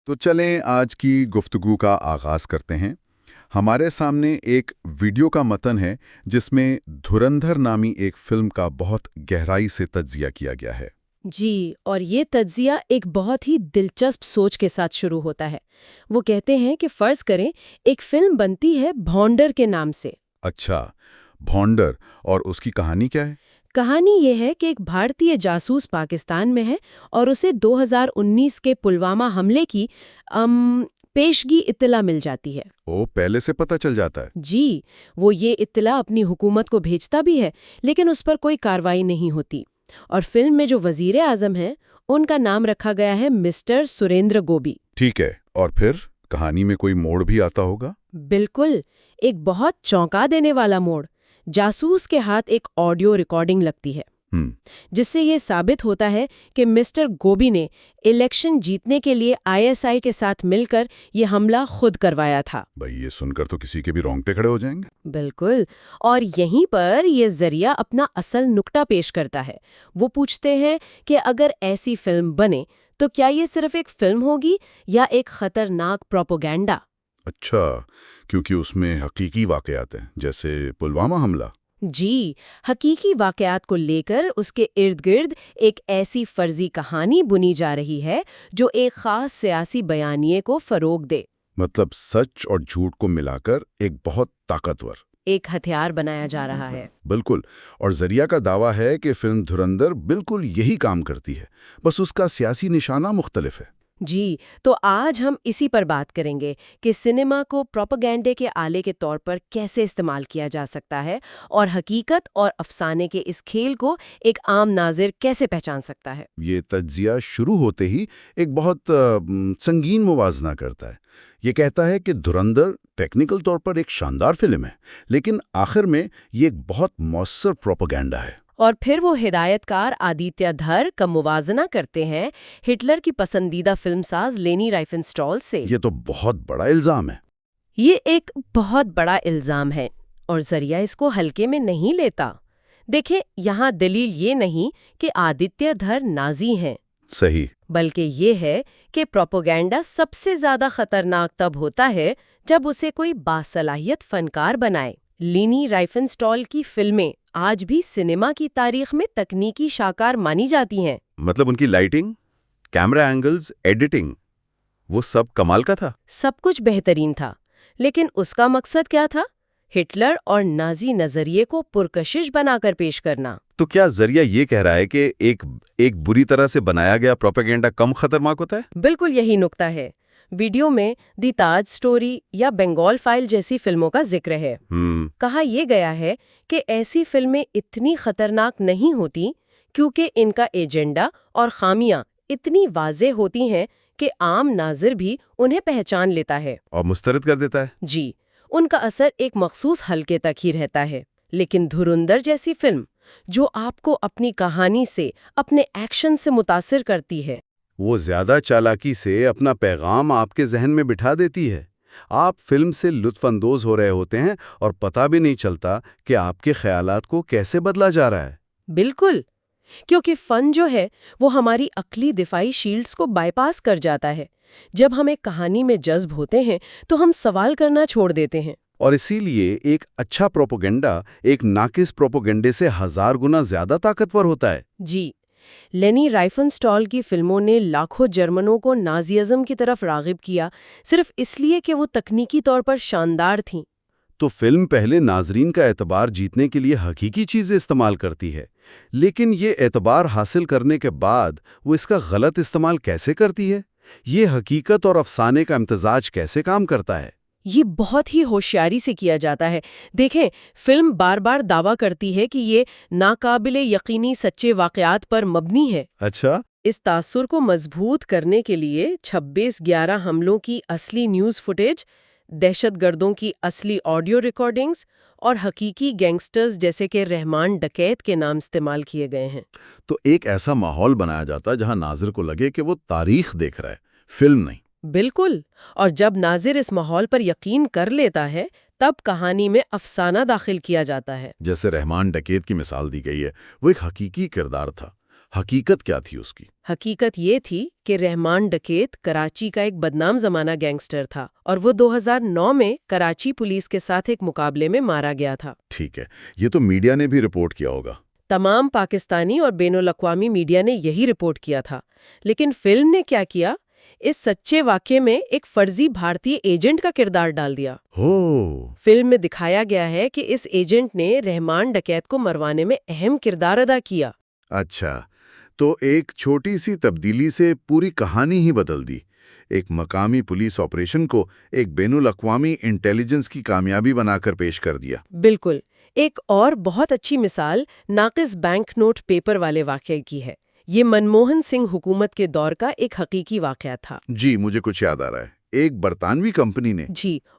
تو چلیں آج کی گفتگو کا آغاز کرتے ہیں۔ ہمارے سامنے ایک ویڈیو کا متن ہے جس میں دھرندھر نامی ایک فلم کا بہت گہرائی سے تجزیہ کیا گیا ہے۔ جی، اور یہ تجزیہ ایک بہت ہی دلچسپ سوچ کے ساتھ شروع ہوتا ہے۔ وہ کہتے ہیں کہ فرض کریں ایک فلم بنتی ہے بھونڈر کے نام سے۔ اچھا، بھونڈر، اور اس کی کہانی کیا ہے؟ کہانی یہ ہے کہ ایک بھارتی جاسوس پاکستان میں ہے اور اسے 2019 کے پلوامہ حملے کی پیشگی اطلاع مل جاتی ہے۔ پہلے سے پتہ چل جاتا ہے؟ جی، وہ یہ اطلاع اپنی حکومت کو بھیجتا بھی ہے، لیکن اس پر کوئی کارروائی نہیں ہوتی۔ اور فلم میں جو وزیر اعظم ہیں ان کا نام رکھا گیا ہے مسٹر سریندر گوبی۔ ٹھیک ہے، اور پھر کہانی میں کوئی موڑ بھی آتا ہوگا؟ بالکل، ایک بہت چونکا دینے والا موڑ۔ جاسوس کے ہاتھ ایک آڈیو ریکارڈنگ لگتی ہے جس سے یہ ثابت ہوتا ہے کہ مسٹر گوبی نے الیکشن جیتنے کے لیے ISI کے ساتھ مل کر یہ حملہ خود کروایا تھا۔ بھئی یہ سن کر تو کسی کے بھی رونگٹے کھڑے ہو جائیں گے۔ بالکل، اور یہیں پر یہ ذریعہ اپنا اصل نکتہ پیش کرتا ہے۔ وہ پوچھتے ہیں کہ اگر ایسی فلم بنے تو کیا یہ صرف ایک فلم ہوگی یا ایک خطرناک پروپیگنڈا؟ اچھا، کیونکہ اس میں حقیقی واقعات ہیں جیسے پلوامہ حملہ۔ جی، حقیقی واقعات کو لے کر اس کے ارد گرد ایک ایسی فرضی کہانی بنی جا رہی ہے جو ایک خاص سیاسی بیانیے کو فروغ دے۔ مطلب سچ اور جھوٹ کو ملا کر ایک بہت طاقتور ایک ہتھیار بنایا جا رہا ہے۔ بالکل، اور ذریعہ کا دعویٰ ہے کہ فلم دھرندھر بالکل یہی کام کرتی ہے، بس اس کا سیاسی نشانہ مختلف ہے۔ جی، تو آج ہم اسی پر بات کریں گے کہ سنیما کو پروپیگنڈے کے آلے کے طور پر کیسے استعمال کیا جا سکتا ہے اور حقیقت اور افسانے کے اس کھیل کو ایک عام ناظر کیسے پہچان سکتا ہے۔ یہ تجزیہ شروع ہوتے ہی ایک بہت سنگین موازنہ کرتا ہے۔ یہ کہتا ہے کہ دھرندھر ٹیکنیکل طور پر ایک شاندار فلم ہے، لیکن آخر میں یہ ایک بہت مؤثر پروپیگنڈا ہے۔ اور پھر وہ ہدایت کار آدتیہ دھر کا موازنہ کرتے ہیں ہٹلر کی پسندیدہ فلم ساز لینی رائفنسٹال سے۔ یہ تو بہت بڑا الزام ہے۔ یہ ایک بہت بڑا الزام ہے اور ذریعہ اس کو ہلکے میں نہیں لیتا۔ دیکھیں، یہاں دلیل یہ نہیں کہ آدتیہ دھر نازی ہیں، صحیح، بلکہ یہ ہے کہ پروپیگنڈا سب سے زیادہ خطرناک تب ہوتا ہے جب اسے کوئی باصلاحیت فنکار بنائے۔ لینی رائفنسٹال کی فلمیں آج بھی سنیما کی تاریخ میں تکنیکی شاہکار مانی جاتی ہیں۔ مطلب ان کی لائٹنگ، کیمرہ اینگلز، ایڈیٹنگ، وہ سب کمال کا تھا۔ سب کچھ بہترین تھا، لیکن اس کا مقصد کیا تھا؟ ہٹلر اور نازی نظریے کو پرکشش بنا کر پیش کرنا۔ تو کیا ذریعہ یہ کہہ رہا ہے کہ ایک بری طرح سے بنایا گیا پروپیگنڈا کم خطرناک ہوتا ہے؟ بالکل یہی نکتہ ہے۔ ویڈیو میں دی تاج سٹوری یا بنگال فائل جیسی فلموں کا ذکر ہے۔ کہا یہ گیا ہے کہ ایسی فلمیں اتنی خطرناک نہیں ہوتی کیونکہ ان کا ایجنڈا اور خامیاں اتنی واضح ہوتی ہیں کہ عام ناظر بھی انہیں پہچان لیتا ہے اور مسترد کر دیتا ہے۔ جی، ان کا اثر ایک مخصوص حلقے تک ہی رہتا ہے۔ لیکن دھرندھر جیسی فلم جو آپ کو اپنی کہانی سے، اپنے ایکشن سے متاثر کرتی ہے، وہ زیادہ چالاکی سے اپنا پیغام آپ کے ذہن میں بٹھا دیتی ہے۔ آپ فلم سے لطف اندوز ہو رہے ہوتے ہیں اور پتہ بھی نہیں چلتا کہ آپ کے خیالات کو کیسے بدلا جا رہا ہے۔ بالکل، کیونکہ فن جو ہے وہ ہماری عقلی دفاعی شیلڈز کو بائی پاس کر جاتا ہے۔ جب ہم ایک کہانی میں جذب ہوتے ہیں تو ہم سوال کرنا چھوڑ دیتے ہیں۔ اور اسی لیے ایک اچھا پروپیگنڈا ایک ناقص پروپیگنڈے سے 1000 گنا زیادہ طاقتور ہوتا ہے۔ جی، لینی رائفنسٹال کی فلموں نے لاکھوں جرمنوں کو نازیزم کی طرف راغب کیا، صرف اس لیے کہ وہ تکنیکی طور پر شاندار تھیں۔ تو فلم پہلے ناظرین کا اعتبار جیتنے کے لیے حقیقی چیزیں استعمال کرتی ہے، لیکن یہ اعتبار حاصل کرنے کے بعد وہ اس کا غلط استعمال کیسے کرتی ہے؟ یہ حقیقت اور افسانے کا امتزاج کیسے کام کرتا ہے؟ یہ بہت ہی ہوشیاری سے کیا جاتا ہے۔ دیکھیں، فلم بار بار دعویٰ کرتی ہے کہ یہ ناقابل یقینی سچے واقعات پر مبنی ہے۔ اچھا، اس تاثر کو مضبوط کرنے کے لیے 26/11 حملوں کی اصلی نیوز فوٹیج، دہشت گردوں کی اصلی آڈیو ریکارڈنگز اور حقیقی گینگسٹرز جیسے کہ رحمان ڈکیت کے نام استعمال کیے گئے ہیں۔ تو ایک ایسا ماحول بنایا جاتا جہاں ناظر کو لگے کہ وہ تاریخ دیکھ رہا ہے، فلم نہیں۔ بالکل، اور جب ناظر اس ماحول پر یقین کر لیتا ہے تب کہانی میں افسانہ داخل کیا جاتا ہے۔ جیسے رحمان ڈکیت کی مثال دی گئی ہے، وہ ایک حقیقی کردار تھا، حقیقت کیا تھی اس کی؟ حقیقت یہ تھی کہ رحمان ڈکیت کراچی کا ایک بدنام زمانہ گینگسٹر تھا اور وہ 2009 میں کراچی پولیس کے ساتھ ایک مقابلے میں مارا گیا تھا۔ ٹھیک ہے، یہ تو میڈیا نے بھی رپورٹ کیا ہوگا۔ تمام پاکستانی اور بین الاقوامی میڈیا نے یہی رپورٹ کیا تھا، لیکن فلم نے کیا کیا؟ اس سچے واقعے میں ایک فرضی بھارتی ایجنٹ کا کردار ڈال دیا۔ فلم میں دکھایا گیا ہے کہ اس ایجنٹ نے رحمان ڈکیت کو مروانے میں اہم کردار ادا کیا۔ اچھا، تو ایک چھوٹی سی تبدیلی سے پوری کہانی ہی بدل دی۔ ایک مقامی پولیس آپریشن کو ایک بین الاقوامی انٹیلیجنس کی کامیابی بنا کر پیش کر دیا۔ بالکل۔ ایک اور بہت اچھی مثال ناقص بینک نوٹ پیپر والے واقعے کی ہے۔ یہ منموہن سنگھ حکومت کے دور کا ایک حقیقی واقعہ تھا۔ جی، مجھے کچھ یاد آ رہا ہے، ایک برطانوی کمپنی نے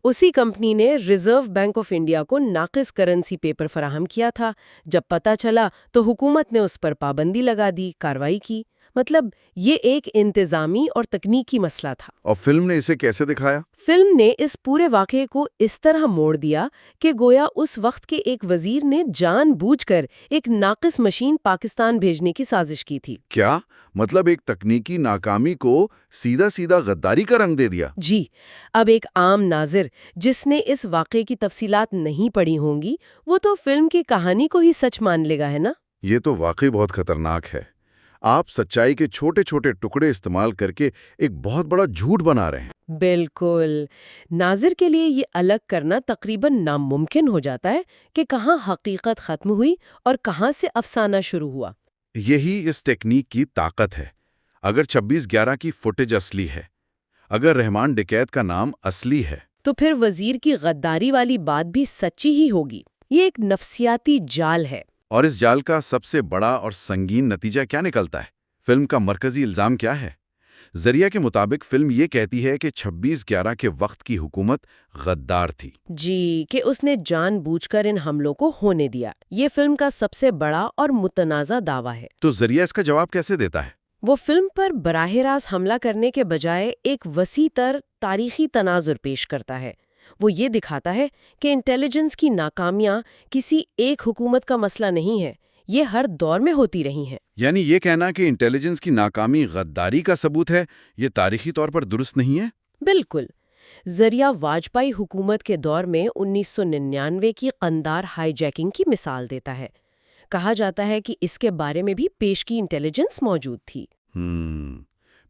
اسی کمپنی نے ریزرو بینک آف انڈیا کو ناقص کرنسی پیپر فراہم کیا تھا۔ جب پتہ چلا تو حکومت نے اس پر پابندی لگا دی، کارروائی کی۔ مطلب یہ ایک انتظامی اور تکنیکی مسئلہ تھا۔ اور فلم نے اسے کیسے دکھایا؟ فلم نے اس پورے واقعے کو اس طرح موڑ دیا کہ گویا اس وقت کے ایک وزیر نے جان بوجھ کر ایک ناقص مشین پاکستان بھیجنے کی سازش کی تھی۔ کیا مطلب ایک تکنیکی ناکامی کو سیدھا سیدھا غداری کا رنگ دے دیا؟ جی، اب ایک عام ناظر جس نے اس واقعے کی تفصیلات نہیں پڑھی ہوں گی، وہ تو فلم کی کہانی کو ہی سچ مان لے گا، ہے نا؟ یہ تو واقعی بہت خطرناک ہے۔ آپ سچائی کے چھوٹے چھوٹے ٹکڑے استعمال کر کے ایک بہت بڑا جھوٹ بنا رہے ہیں۔ بالکل۔ ناظر کے لیے یہ الگ کرنا تقریباً ناممکن ہو جاتا ہے کہ کہاں حقیقت ختم ہوئی اور کہاں سے افسانہ شروع ہوا۔ یہی اس ٹیکنیک کی طاقت ہے۔ اگر 26/11 کی فوٹیج اصلی ہے، اگر رحمان ڈکیت کا نام اصلی ہے، تو پھر وزیر کی غداری والی بات بھی سچی ہی ہوگی۔ یہ ایک نفسیاتی جال ہے۔ اور اس جال کا سب سے بڑا اور سنگین نتیجہ کیا نکلتا ہے؟ فلم کا مرکزی الزام کیا ہے؟ ذریعہ کے مطابق فلم یہ کہتی ہے کہ 26/11 کے وقت کی حکومت غدار تھی۔ جی، کہ اس نے جان بوجھ کر ان حملوں کو ہونے دیا۔ یہ فلم کا سب سے بڑا اور متنازع دعویٰ ہے۔ تو ذریعہ اس کا جواب کیسے دیتا ہے؟ وہ فلم پر براہ راست حملہ کرنے کے بجائے ایک وسیع تر تاریخی تناظر پیش کرتا ہے۔ وہ یہ دکھاتا ہے کہ انٹیلیجنس کی ناکامیاں کسی ایک حکومت کا مسئلہ نہیں ہے، یہ ہر دور میں ہوتی رہی ہیں۔ یعنی یہ کہنا کہ انٹیلیجنس کی ناکامی غداری کا ثبوت ہے، یہ تاریخی طور پر درست نہیں ہے؟ بالکل۔ ذریعہ واجپئی حکومت کے دور میں 1999 کی قندار ہائی جیکنگ کی مثال دیتا ہے۔ کہا جاتا ہے کہ اس کے بارے میں بھی پیشگی انٹیلیجنس موجود تھی۔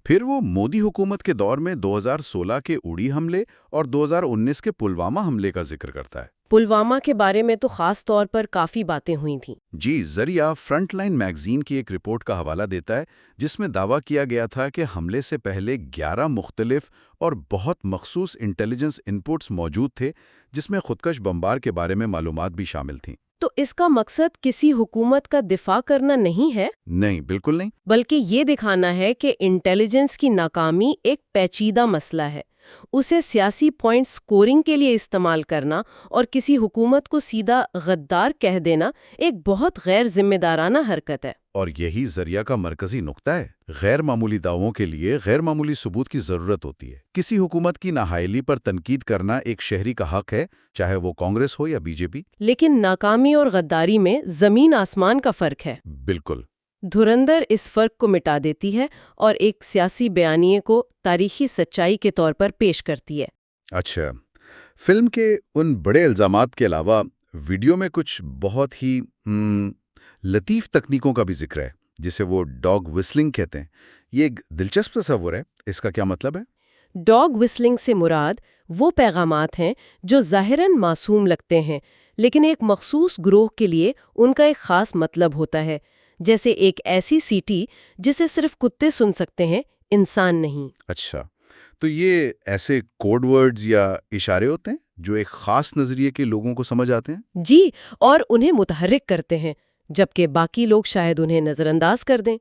پھر وہ مودی حکومت کے دور میں 2016 کے اڑی حملے اور 2019 کے پلوامہ حملے کا ذکر کرتا ہے۔ پلوامہ کے بارے میں تو خاص طور پر کافی باتیں ہوئی تھیں۔ جی، ذریعہ فرنٹ لائن میگزین کی ایک رپورٹ کا حوالہ دیتا ہے جس میں دعویٰ کیا گیا تھا کہ حملے سے پہلے 11 مختلف اور بہت مخصوص انٹیلیجنس انپوٹس موجود تھے، جس میں خودکش بمبار کے بارے میں معلومات بھی شامل تھیں۔ تو اس کا مقصد کسی حکومت کا دفاع کرنا نہیں ہے؟ نہیں، بالکل نہیں۔ بلکہ یہ دکھانا ہے کہ انٹیلیجنس کی ناکامی ایک پیچیدہ مسئلہ ہے۔ اسے سیاسی پوائنٹ سکورنگ کے لیے استعمال کرنا اور کسی حکومت کو سیدھا غدار کہہ دینا ایک بہت غیر ذمہ دارانہ حرکت ہے۔ اور یہی ذریعہ کا مرکزی نقطہ ہے۔ غیر معمولی دعووں کے لیے غیر معمولی ثبوت کی ضرورت ہوتی ہے۔ کسی حکومت کی نااہلی پر تنقید کرنا ایک شہری کا حق ہے، چاہے وہ کانگریس ہو یا بی جے پی۔ لیکن ناکامی اور غداری میں زمین آسمان کا فرق ہے۔ بالکل۔ دھرندر اس فرق کو مٹا دیتی ہے اور ایک سیاسی بیانیے کو تاریخی سچائی کے طور پر پیش کرتی ہے۔ اچھا، فلم کے ان بڑے الزامات کے علاوہ ویڈیو میں کچھ بہت ہی لطیف تکنیکوں کا بھی ذکر ہے، جسے وہ ڈاگ وسلنگ کہتے ہیں۔ یہ ایک دلچسپ تصور ہے، اس کا کیا مطلب ہے؟ ڈاگ وسلنگ سے مراد وہ پیغامات ہیں جو ظاہراً معصوم لگتے ہیں، لیکن ایک مخصوص گروہ کے لیے ان کا ایک خاص مطلب ہوتا ہے، جیسے ایک ایسی سیٹی جسے صرف کتے سن سکتے ہیں، انسان نہیں۔ اچھا، تو یہ ایسے کوڈ ورڈز یا اشارے ہوتے ہیں جو ایک خاص نظریے کے لوگوں کو سمجھ آتے ہیں؟ جی، اور انہیں متحرک کرتے ہیں، جبکہ باقی لوگ شاید انہیں نظر انداز کر دیں۔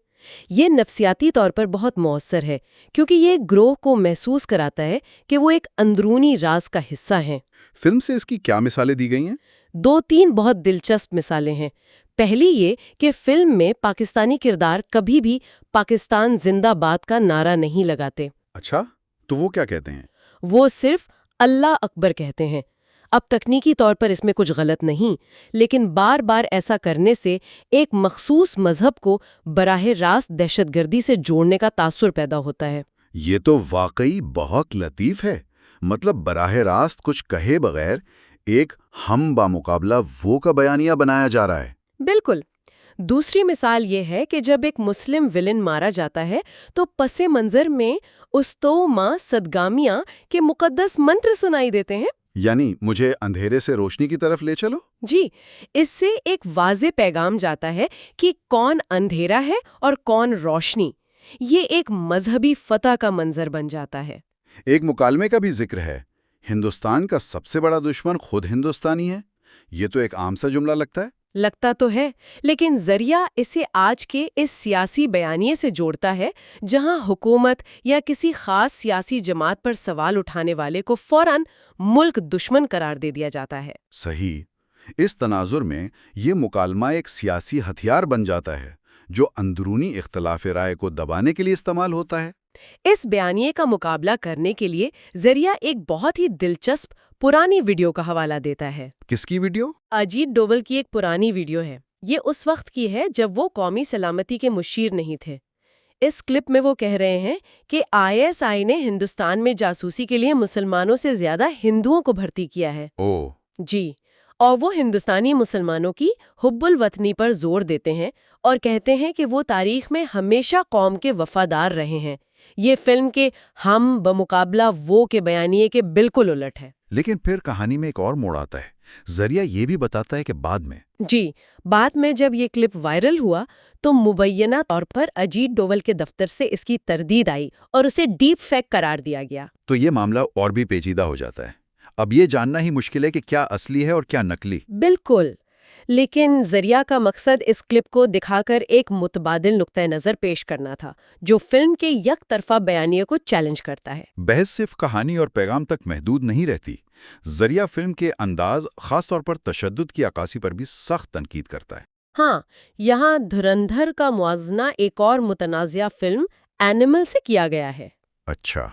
یہ نفسیاتی طور پر بہت مؤثر ہے، کیونکہ یہ گروہ کو محسوس کراتا ہے کہ وہ ایک اندرونی راز کا حصہ ہیں۔ فلم سے اس کی کیا مثالیں دی گئی ہیں؟ 2-3 بہت دلچسپ مثالیں ہیں۔ پہلی یہ کہ فلم میں پاکستانی کردار کبھی بھی پاکستان زندہ باد کا نعرہ نہیں لگاتے۔ اچھا، تو وہ کیا کہتے ہیں؟ وہ صرف اللہ اکبر کہتے ہیں۔ اب تکنیکی طور پر اس میں کچھ غلط نہیں، لیکن بار بار ایسا کرنے سے ایک مخصوص مذہب کو براہ راست دہشت گردی سے جوڑنے کا تاثر پیدا ہوتا ہے۔ یہ تو واقعی بہت لطیف ہے، مطلب براہ راست کچھ کہے بغیر ایک ہم بامقابلہ وہ کا بیانیہ بنایا جا رہا ہے۔ بالکل۔ دوسری مثال یہ ہے کہ جب ایک مسلم ولن مارا جاتا ہے تو پس منظر میں استو ماں صدگامیاں کے مقدس منتر سنائی دیتے ہیں۔ یعنی مجھے اندھیرے سے روشنی کی طرف لے چلو؟ جی، اس سے ایک واضح پیغام جاتا ہے کہ کون اندھیرا ہے اور کون روشنی۔ یہ ایک مذہبی فتح کا منظر بن جاتا ہے۔ ایک مکالمے کا بھی ذکر ہے، ہندوستان کا سب سے بڑا دشمن خود ہندوستانی ہے۔ یہ تو ایک عام سا جملہ لگتا ہے۔ لگتا تو ہے، لیکن ذریعہ اسے آج کے اس سیاسی بیانیے سے جوڑتا ہے جہاں حکومت یا کسی خاص سیاسی جماعت پر سوال اٹھانے والے کو فوراً ملک دشمن قرار دے دیا جاتا ہے۔ صحیح۔ اس تناظر میں یہ مکالمہ ایک سیاسی ہتھیار بن جاتا ہے جو اندرونی اختلاف رائے کو دبانے کے لیے استعمال ہوتا ہے۔ اس بیانیے کا مقابلہ کرنے کے لیے ذریعہ ایک بہت ہی دلچسپ پرانی ویڈیو کا حوالہ دیتا ہے۔ کس کی ویڈیو؟ اجیت ڈوبل کی ایک پرانی ویڈیو ہے۔ یہ اس وقت کی ہے جب وہ قومی سلامتی کے مشیر نہیں تھے۔ اس کلپ میں وہ کہہ رہے ہیں کہ ISI نے ہندوستان میں جاسوسی کے لیے مسلمانوں سے زیادہ ہندوؤں کو بھرتی کیا ہے۔ جی، اور وہ ہندوستانی مسلمانوں کی حب الوطنی پر زور دیتے ہیں اور کہتے ہیں کہ وہ تاریخ میں ہمیشہ قوم کے وفادار رہے ہیں۔ یہ فلم کے ہم بمقابلہ وہ کے بیانیے کے بالکل الٹ ہے۔ لیکن پھر کہانی میں ایک اور موڑ آتا ہے۔ ذریعہ یہ بھی بتاتا ہے کہ بعد میں جب یہ کلپ وائرل ہوا تو مبینہ طور پر اجیت ڈوول کے دفتر سے اس کی تردید آئی اور اسے ڈیپ فیک قرار دیا گیا۔ تو یہ معاملہ اور بھی پیچیدہ ہو جاتا ہے۔ اب یہ جاننا ہی مشکل ہے کہ کیا اصلی ہے اور کیا نقلی۔ بالکل، لیکن ذریعہ کا مقصد اس کلپ کو دکھا کر ایک متبادل نقطہ نظر پیش کرنا تھا جو فلم کے یک طرفہ بیانیے کو چیلنج کرتا ہے۔ بحث صرف کہانی اور پیغام تک محدود نہیں رہتی۔ ذریعہ فلم کے انداز، خاص طور پر تشدد کی عکاسی پر بھی سخت تنقید کرتا ہے۔ ہاں، یہاں دھرندھر کا موازنہ ایک اور متنازعہ فلم اینیمل سے کیا گیا ہے۔ اچھا۔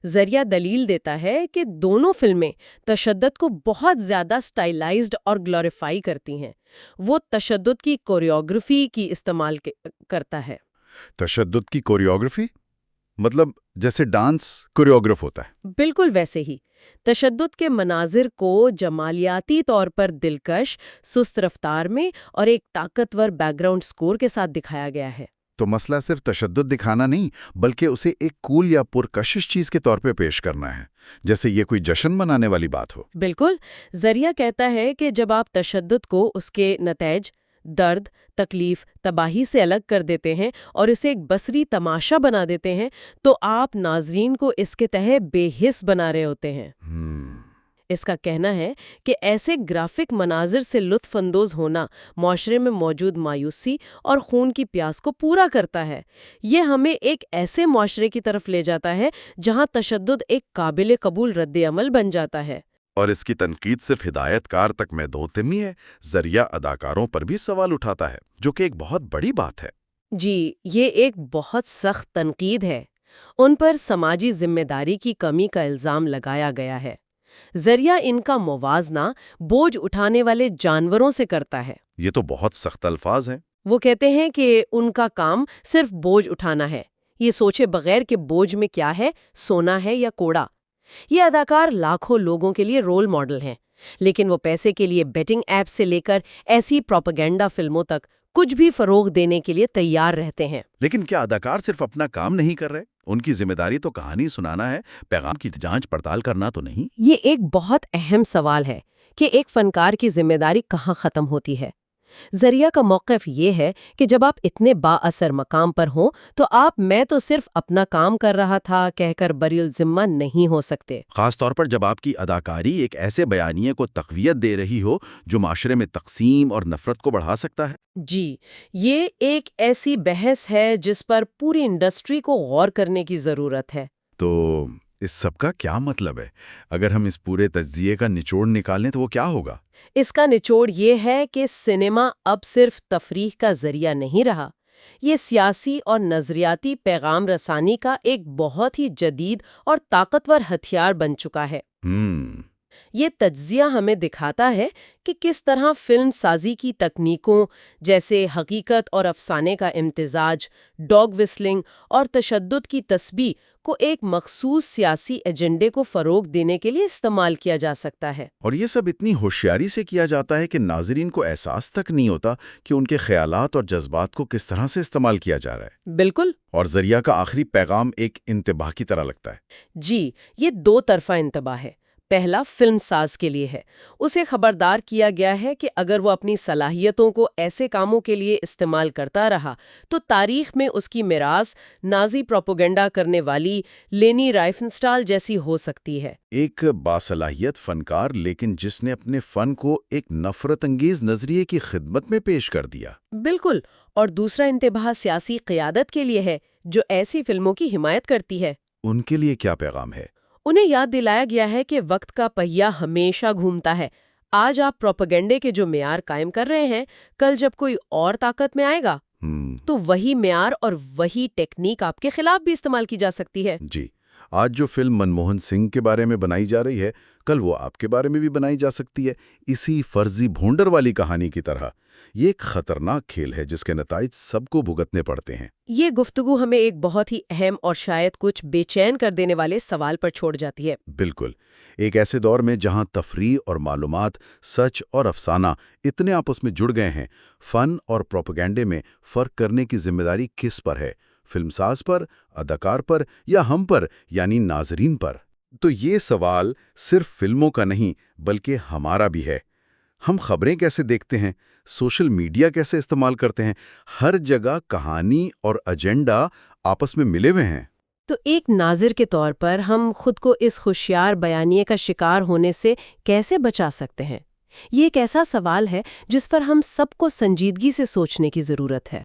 ذریعہ دلیل دیتا ہے کہ دونوں فلمیں تشدد کو بہت زیادہ سٹائلائزڈ اور گلوریفائی کرتی ہیں۔ وہ تشدد کی کوریوگرافی کی استعمال کرتا ہے۔ تشدد کی کوریوگرافی؟ مطلب جیسے ڈانس کوریوگراف ہوتا ہے؟ بالکل ویسے ہی۔ تشدد کے مناظر کو جمالیاتی طور پر دلکش، سست رفتار میں اور ایک طاقتور بیک گراؤنڈ سکور کے ساتھ دکھایا گیا ہے۔ تو مسئلہ صرف تشدد دکھانا نہیں، بلکہ اسے ایک کول یا پرکشش چیز کے طور پہ پیش کرنا ہے، جیسے یہ کوئی جشن منانے والی بات ہو۔ بالکل۔ ذریعہ کہتا ہے کہ جب آپ تشدد کو اس کے نتائج، درد، تکلیف، تباہی سے الگ کر دیتے ہیں اور اسے ایک بصری تماشا بنا دیتے ہیں تو آپ ناظرین کو اس کے تحت بے حس بنا رہے ہوتے ہیں۔ اس کا کہنا ہے کہ ایسے گرافک مناظر سے لطف اندوز ہونا معاشرے میں موجود مایوسی اور خون کی پیاس کو پورا کرتا ہے۔ یہ ہمیں ایک ایسے معاشرے کی طرف لے جاتا ہے جہاں تشدد ایک قابل قبول رد عمل بن جاتا ہے۔ اور اس کی تنقید صرف ہدایت کار تک محدود نہیں ہے، ذریعہ اداکاروں پر بھی سوال اٹھاتا ہے، جو کہ ایک بہت بڑی بات ہے۔ جی، یہ ایک بہت سخت تنقید ہے۔ ان پر سماجی ذمہ داری کی کمی کا الزام لگایا گیا ہے۔ ذریعہ ان کا موازنہ بوجھ اٹھانے والے جانوروں سے کرتا ہے۔ یہ تو بہت سخت الفاظ ہیں۔ وہ کہتے ہیں کہ ان کا کام صرف بوجھ اٹھانا ہے، یہ سوچے بغیر کہ بوجھ میں کیا ہے، سونا ہے یا کوڑا۔ یہ اداکار لاکھوں لوگوں کے لیے رول ماڈل ہیں، لیکن وہ پیسے کے لیے بیٹنگ ایپ سے لے کر ایسی پروپیگنڈا فلموں تک کچھ بھی فروغ دینے کے لیے تیار رہتے ہیں۔ لیکن کیا اداکار صرف اپنا کام نہیں کر رہے؟ ان کی ذمہ داری تو کہانی سنانا ہے، پیغام کی جانچ پڑتال کرنا تو نہیں۔ یہ ایک بہت اہم سوال ہے کہ ایک فنکار کی ذمہ داری کہاں ختم ہوتی ہے۔ ذریعہ کا موقف یہ ہے کہ جب آپ اتنے با اثر مقام پر ہوں تو آپ میں تو صرف اپنا کام کر رہا تھا کہہ کر بری الذمہ نہیں ہو سکتے، خاص طور پر جب آپ کی اداکاری ایک ایسے بیانیے کو تقویت دے رہی ہو جو معاشرے میں تقسیم اور نفرت کو بڑھا سکتا ہے۔ جی، یہ ایک ایسی بحث ہے جس پر پوری انڈسٹری کو غور کرنے کی ضرورت ہے۔ تو اس سب کا کیا مطلب ہے؟ اگر ہم اس پورے تجزیے کا نچوڑ نکالیں تو وہ کیا ہوگا؟ اس کا نچوڑ یہ ہے کہ سنیما اب صرف تفریح کا ذریعہ نہیں رہا، یہ سیاسی اور نظریاتی پیغام رسانی کا ایک بہت ہی جدید اور طاقتور ہتھیار بن چکا ہے۔ یہ تجزیہ ہمیں دکھاتا ہے کہ کس طرح فلم سازی کی تکنیکوں جیسے حقیقت اور افسانے کا امتزاج، ڈاگ وسلنگ اور تشدد کی تسبیح کو ایک مخصوص سیاسی ایجنڈے کو فروغ دینے کے لیے استعمال کیا جا سکتا ہے۔ اور یہ سب اتنی ہوشیاری سے کیا جاتا ہے کہ ناظرین کو احساس تک نہیں ہوتا کہ ان کے خیالات اور جذبات کو کس طرح سے استعمال کیا جا رہا ہے۔ بالکل۔ اور ذریعہ کا آخری پیغام ایک انتباہ کی طرح لگتا ہے۔ جی، یہ دو طرفہ انتباہ ہے۔ پہلا فلم ساز کے لیے ہے، اسے خبردار کیا گیا ہے کہ اگر وہ اپنی صلاحیتوں کو ایسے کاموں کے لیے استعمال کرتا رہا تو تاریخ میں اس کی میراث نازی پروپیگنڈا کرنے والی لینی رائفنسٹال جیسی ہو سکتی ہے۔ ایک باصلاحیت فنکار لیکن جس نے اپنے فن کو ایک نفرت انگیز نظریے کی خدمت میں پیش کر دیا۔ بالکل۔ اور دوسرا انتباہ سیاسی قیادت کے لیے ہے جو ایسی فلموں کی حمایت کرتی ہے۔ ان کے لیے کیا پیغام ہے؟ انہیں یاد دلایا گیا ہے کہ وقت کا پہیہ ہمیشہ گھومتا ہے۔ آج آپ پروپیگنڈے کے جو معیار قائم کر رہے ہیں، کل جب کوئی اور طاقت میں آئے گا تو وہی معیار اور وہی ٹیکنیک آپ کے خلاف بھی استعمال کی جا سکتی ہے۔ جی، آج جو فلم منموہن سنگھ کے بارے میں بنائی جا رہی ہے، کل وہ آپ کے بارے میں بھی بنائی جا سکتی ہے، اسی فرضی بھونڈر والی کہانی کی طرح۔ یہ ایک خطرناک کھیل ہے جس کے نتائج سب کو بھگتنے پڑتے ہیں۔ یہ گفتگو ہمیں ایک بہت ہی اہم اور شاید کچھ بے چین کر دینے والے سوال پر چھوڑ جاتی ہے۔ بالکل، ایک ایسے دور میں جہاں تفریح اور معلومات، سچ اور افسانہ اتنے آپس میں جڑ گئے ہیں، فن اور پروپیگنڈے میں فرق کرنے کی ذمہ داری کس پر ہے؟ فلم ساز پر، اداکار پر، یا ہم پر یعنی ناظرین پر؟ تو یہ سوال صرف فلموں کا نہیں بلکہ ہمارا بھی ہے۔ ہم خبریں کیسے دیکھتے ہیں، سوشل میڈیا کیسے استعمال کرتے ہیں؟ ہر جگہ کہانی اور ایجنڈا آپس میں ملے ہوئے ہیں۔ تو ایک ناظر کے طور پر ہم خود کو اس ہوشیار بیانیے کا شکار ہونے سے کیسے بچا سکتے ہیں؟ یہ ایک ایسا سوال ہے جس پر ہم سب کو سنجیدگی سے سوچنے کی ضرورت ہے۔